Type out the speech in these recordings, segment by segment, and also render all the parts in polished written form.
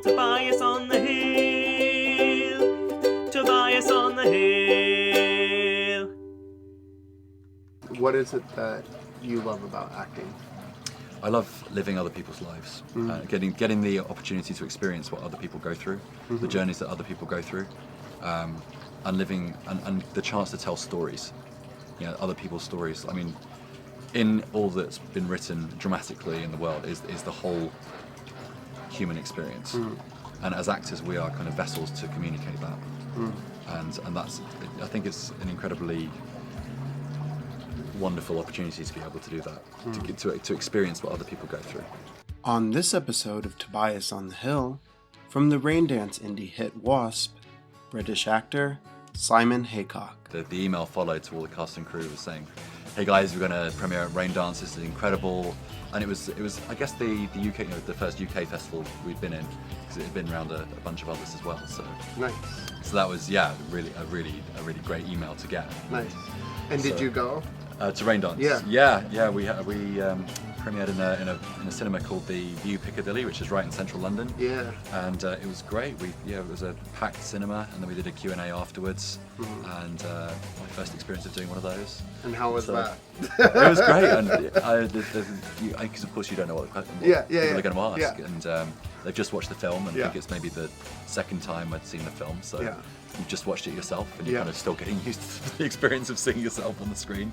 Tobias on the hill, Tobias on the hill. What is it that you love about acting? I love living other people's lives, getting the opportunity to experience what other people go through, the journeys that other people go through, and living and the chance to tell stories, other people's stories. I mean, in all that's been written dramatically in the world is the whole human experience, and as actors we are kind of vessels to communicate that, and that's, I think it's an incredibly wonderful opportunity to be able to do that, to experience what other people go through. On this episode of Tobias on the Hill, from the Raindance indie hit Wasp, British actor Simon Haycock. The email followed to all the cast and crew was saying, "Hey guys, we're going to premiere at Raindance. This is incredible." And it was I guess the UK, the first UK festival we'd been in, because it had been around a bunch of others as well. So Nice. So that was a really great email to get. Nice. And did you go? To Raindance? Yeah. We premiered in a cinema called the View Piccadilly, which is right in central London. Yeah. And it was great. It was a packed cinema, and then we did a Q&A afterwards. And my first experience of doing one of those. And how was that? It was great, and because of course you don't know what people are going to ask, and they've just watched the film, and I think it's maybe the second time I'd seen the film, so you've just watched it yourself, and you're kind of still getting used to the experience of seeing yourself on the screen.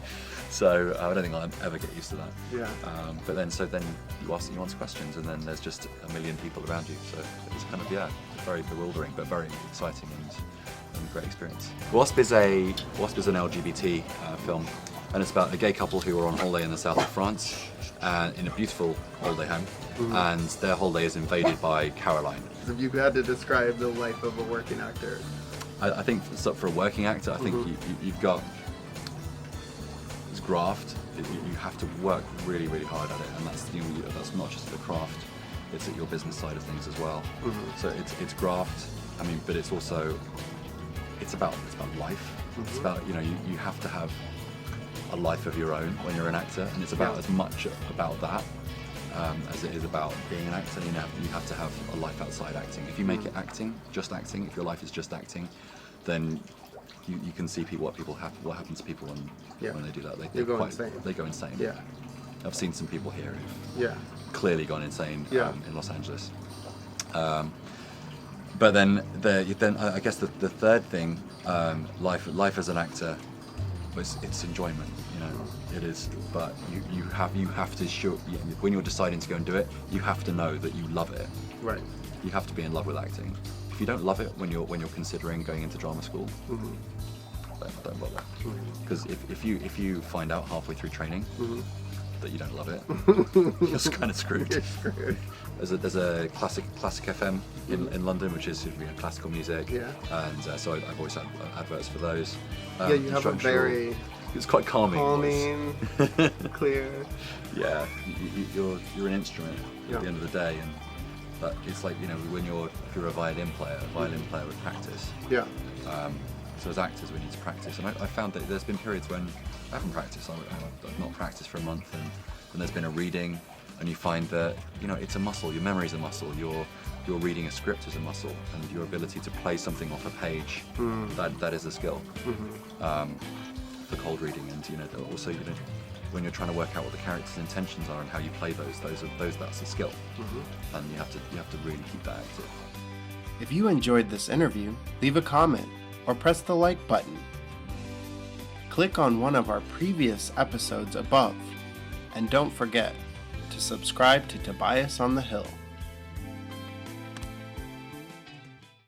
So I don't think I'll ever get used to that. But then you answer questions, and then there's just a million people around you, so it's kind of very bewildering, but very exciting and great experience. Wasp is an LGBT film, and it's about a gay couple who are on holiday in the south of France, in a beautiful holiday home, and their holiday is invaded by Caroline. If you had to describe the life of a working actor, I think for a working actor, I think you've got this graft. You have to work really, really hard at it, and that's not just the craft; it's at your business side of things as well. So it's graft. I mean, but it's also it's about life. It's about you have to have a life of your own when you're an actor, and it's about as much about that as it is about being an actor. You have to have a life outside acting. If you make it just acting, if your life is just acting, then you can see what happens to people when they do that. They go insane. They go insane. Yeah. I've seen some people here who've clearly gone insane in Los Angeles. But then I guess the third thing, life as an actor, it's enjoyment. It is. But you have to show, when you're deciding to go and do it, you have to know that you love it. Right. You have to be in love with acting. If you don't love it when you're considering going into drama school, don't bother. Because if you find out halfway through training that you don't love it, you're kind of screwed. You're screwed. There's a classic FM in London, which is classical music. And so I've always had adverts for those. You have a very it's quite calming, clear. Yeah, you're an instrument at the end of the day, and but it's like when if you're a violin player would practice. So as actors we need to practice, and I found that there's been periods when I haven't practiced. I've not practiced for a month, and there's been a reading, and you find that it's a muscle. Your memory's a muscle. Your reading a script is a muscle, and your ability to play something off a page that is a skill. For cold reading, and also when you're trying to work out what the character's intentions are and how you play that's a skill, and you have to really keep that active. If you enjoyed this interview, leave a comment or press the like button. Click on one of our previous episodes above, and don't forget to subscribe to Tobias on the Hill.